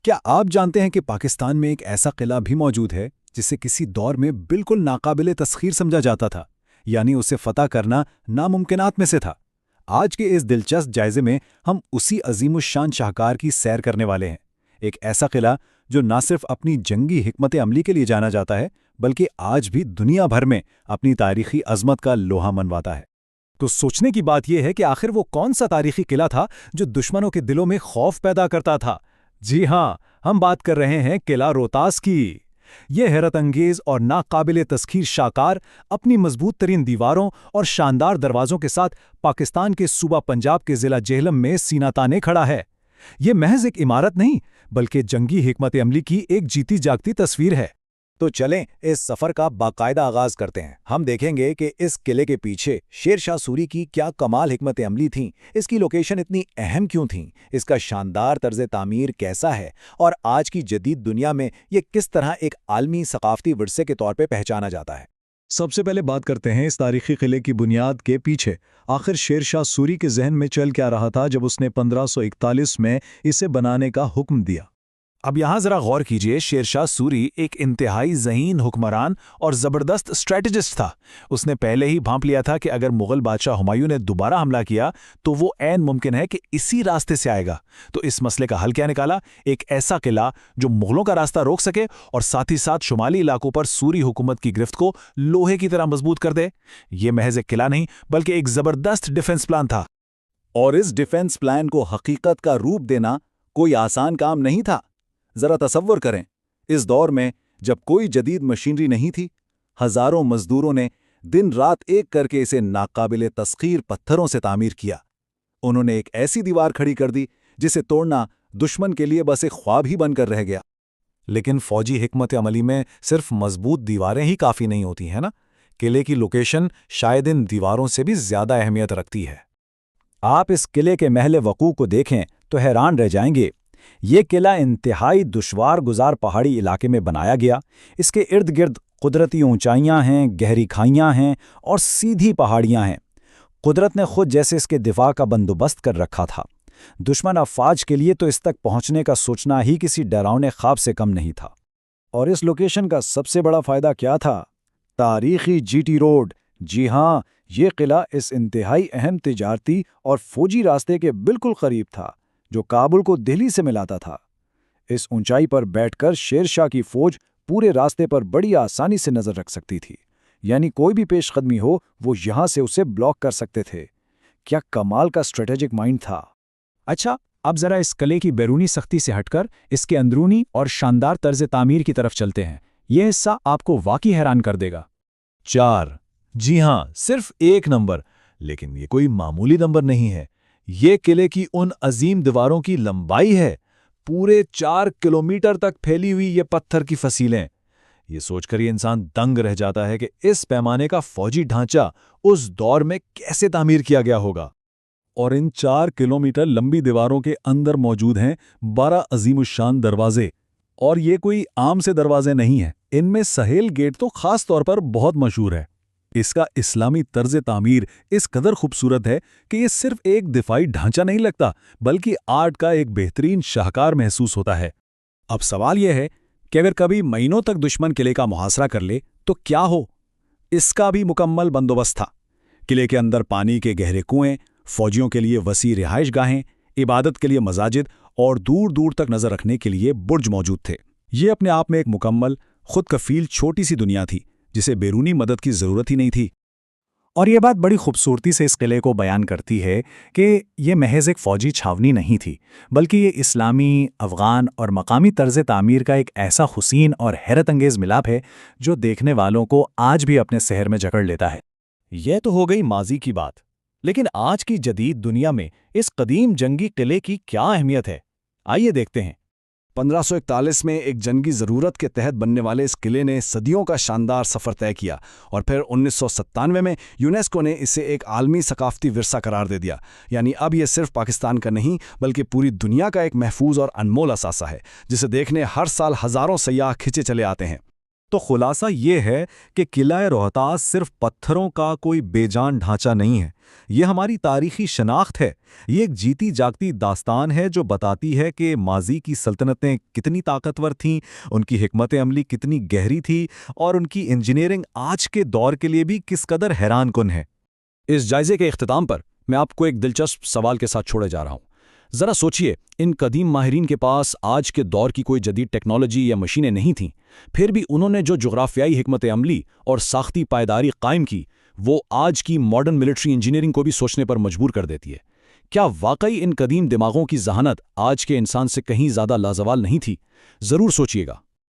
کیا آپ جانتے ہیں کہ پاکستان میں ایک ایسا قلعہ بھی موجود ہے جسے کسی دور میں بالکل ناقابل تسخیر سمجھا جاتا تھا، یعنی اسے فتح کرنا ناممکنات میں سے تھا؟ آج کے اس دلچسپ جائزے میں ہم اسی عظیم الشان شاہکار کی سیر کرنے والے ہیں، ایک ایسا قلعہ جو نہ صرف اپنی جنگی حکمت عملی کے لیے جانا جاتا ہے بلکہ آج بھی دنیا بھر میں اپنی تاریخی عظمت کا لوہا منواتا ہے۔ تو سوچنے کی بات یہ ہے کہ آخر وہ کون سا تاریخی قلعہ تھا جو دشمنوں کے دلوں میں خوف پیدا کرتا تھا؟ جی ہاں، ہم بات کر رہے ہیں قلعہ روہتاس کی۔ یہ حیرت انگیز اور ناقابل تسخیر شاہکار اپنی مضبوط ترین دیواروں اور شاندار دروازوں کے ساتھ پاکستان کے صوبہ پنجاب کے ضلع جہلم میں سینہ تانے کھڑا ہے۔ یہ محض ایک عمارت نہیں بلکہ جنگی حکمت عملی کی ایک جیتی جاگتی تصویر ہے۔ تو چلیں اس سفر کا باقاعدہ آغاز کرتے ہیں۔ ہم دیکھیں گے کہ اس قلعے کے پیچھے شیر شاہ سوری کی کیا کمال حکمت عملی تھیں، اس کی لوکیشن اتنی اہم کیوں تھیں، اس کا شاندار طرز تعمیر کیسا ہے، اور آج کی جدید دنیا میں یہ کس طرح ایک عالمی ثقافتی ورثے کے طور پہ پہچانا جاتا ہے۔ سب سے پہلے بات کرتے ہیں اس تاریخی قلعے کی بنیاد کے پیچھے آخر شیر شاہ سوری کے ذہن میں چل کیا رہا تھا جب اس نے 1541 میں اسے بنانے کا حکم دیا۔ اب یہاں ذرا غور کیجئے، شیر شاہ سوری ایک انتہائی ذہین حکمران اور زبردست اسٹریٹجسٹ تھا۔ اس نے پہلے ہی بھانپ لیا تھا کہ اگر مغل بادشاہ ہمایوں نے دوبارہ حملہ کیا تو وہ عین ممکن ہے کہ اسی راستے سے آئے گا۔ تو اس مسئلے کا حل کیا نکالا؟ ایک ایسا قلعہ جو مغلوں کا راستہ روک سکے اور ساتھ ہی ساتھ شمالی علاقوں پر سوری حکومت کی گرفت کو لوہے کی طرح مضبوط کر دے۔ یہ محض ایک قلعہ نہیں بلکہ ایک زبردست ڈیفنس پلان تھا۔ اور اس ڈیفنس پلان کو حقیقت کا روپ دینا کوئی آسان کام نہیں تھا۔ ذرا تصور کریں، اس دور میں جب کوئی جدید مشینری نہیں تھی، ہزاروں مزدوروں نے دن رات ایک کر کے اسے ناقابل تسخیر پتھروں سے تعمیر کیا۔ انہوں نے ایک ایسی دیوار کھڑی کر دی جسے توڑنا دشمن کے لیے بس ایک خواب ہی بن کر رہ گیا۔ لیکن فوجی حکمت عملی میں صرف مضبوط دیواریں ہی کافی نہیں ہوتی ہیں نا، قلعے کی لوکیشن شاید ان دیواروں سے بھی زیادہ اہمیت رکھتی ہے۔ آپ اس قلعے کے محل وقوع کو دیکھیں تو حیران رہ جائیں گے۔ یہ قلعہ انتہائی دشوار گزار پہاڑی علاقے میں بنایا گیا۔ اس کے ارد گرد قدرتی اونچائیاں ہیں، گہری کھائیاں ہیں اور سیدھی پہاڑیاں ہیں۔ قدرت نے خود جیسے اس کے دفاع کا بندوبست کر رکھا تھا۔ دشمن افواج کے لیے تو اس تک پہنچنے کا سوچنا ہی کسی ڈراؤنے خواب سے کم نہیں تھا۔ اور اس لوکیشن کا سب سے بڑا فائدہ کیا تھا؟ تاریخی جی ٹی روڈ۔ جی ہاں، یہ قلعہ اس انتہائی اہم تجارتی اور فوجی راستے کے بالکل قریب تھا جو کابل کو دہلی سے ملاتا تھا۔ اس اونچائی پر بیٹھ کر شیر شاہ کی فوج پورے راستے پر بڑی آسانی سے نظر رکھ سکتی تھی، یعنی کوئی بھی پیش قدمی ہو وہ یہاں سے اسے بلاک کر سکتے تھے۔ کیا کمال کا اسٹریٹجک مائنڈ تھا۔ اچھا، اب ذرا اس قلعے کی بیرونی سختی سے ہٹ کر اس کے اندرونی اور شاندار طرز تعمیر کی طرف چلتے ہیں۔ یہ حصہ آپ کو واقعی حیران کر دے گا۔ 4، جی ہاں، صرف 1 نمبر، لیکن یہ کوئی معمولی نمبر نہیں ہے۔ یہ قلعے کی ان عظیم دیواروں کی لمبائی ہے، پورے 4 کلومیٹر تک پھیلی ہوئی یہ پتھر کی فصیلیں۔ یہ سوچ کر یہ انسان دنگ رہ جاتا ہے کہ اس پیمانے کا فوجی ڈھانچہ اس دور میں کیسے تعمیر کیا گیا ہوگا۔ اور ان 4 کلومیٹر لمبی دیواروں کے اندر موجود ہیں 12 عظیم الشان دروازے، اور یہ کوئی عام سے دروازے نہیں ہیں۔ ان میں سہیل گیٹ تو خاص طور پر بہت مشہور ہے۔ اس کا اسلامی طرز تعمیر اس قدر خوبصورت ہے کہ یہ صرف ایک دفاعی ڈھانچہ نہیں لگتا بلکہ آرٹ کا ایک بہترین شاہکار محسوس ہوتا ہے۔ اب سوال یہ ہے کہ اگر کبھی مہینوں تک دشمن قلعے کا محاصرہ کر لے تو کیا ہو؟ اس کا بھی مکمل بندوبست تھا۔ قلعے کے اندر پانی کے گہرے کنویں، فوجیوں کے لیے وسیع رہائش گاہیں، عبادت کے لیے مساجد اور دور دور تک نظر رکھنے کے لیے برج موجود تھے۔ یہ اپنے آپ میں ایک مکمل، خود کفیل چھوٹی سی دنیا تھی جسے بیرونی مدد کی ضرورت ہی نہیں تھی۔ اور یہ بات بڑی خوبصورتی سے اس قلعے کو بیان کرتی ہے کہ یہ محض ایک فوجی چھاونی نہیں تھی بلکہ یہ اسلامی، افغان اور مقامی طرز تعمیر کا ایک ایسا حسین اور حیرت انگیز ملاپ ہے جو دیکھنے والوں کو آج بھی اپنے سحر میں جکڑ لیتا ہے۔ یہ تو ہو گئی ماضی کی بات، لیکن آج کی جدید دنیا میں اس قدیم جنگی قلعے کی کیا اہمیت ہے؟ آئیے دیکھتے ہیں۔ 1541 میں ایک جنگی ضرورت کے تحت بننے والے اس قلعے نے صدیوں کا شاندار سفر طے کیا، اور پھر 1997 میں یونیسکو نے اسے ایک عالمی ثقافتی ورثہ قرار دے دیا۔ یعنی اب یہ صرف پاکستان کا نہیں بلکہ پوری دنیا کا ایک محفوظ اور انمول اثاثہ ہے جسے دیکھنے ہر سال ہزاروں سیاح کھنچے چلے آتے ہیں۔ تو خلاصہ یہ ہے کہ قلعہ روہتاس صرف پتھروں کا کوئی بے جان ڈھانچہ نہیں ہے، یہ ہماری تاریخی شناخت ہے، یہ ایک جیتی جاگتی داستان ہے جو بتاتی ہے کہ ماضی کی سلطنتیں کتنی طاقتور تھیں، ان کی حکمت عملی کتنی گہری تھی اور ان کی انجینئرنگ آج کے دور کے لیے بھی کس قدر حیران کن ہے۔ اس جائزے کے اختتام پر میں آپ کو ایک دلچسپ سوال کے ساتھ چھوڑے جا رہا ہوں۔ ذرا سوچئے، ان قدیم ماہرین کے پاس آج کے دور کی کوئی جدید ٹیکنالوجی یا مشینیں نہیں تھیں، پھر بھی انہوں نے جو جغرافیائی حکمت عملی اور ساختی پائیداری قائم کی، وہ آج کی ماڈرن ملٹری انجینئرنگ کو بھی سوچنے پر مجبور کر دیتی ہے۔ کیا واقعی ان قدیم دماغوں کی ذہانت آج کے انسان سے کہیں زیادہ لازوال نہیں تھی؟ ضرور سوچئے گا۔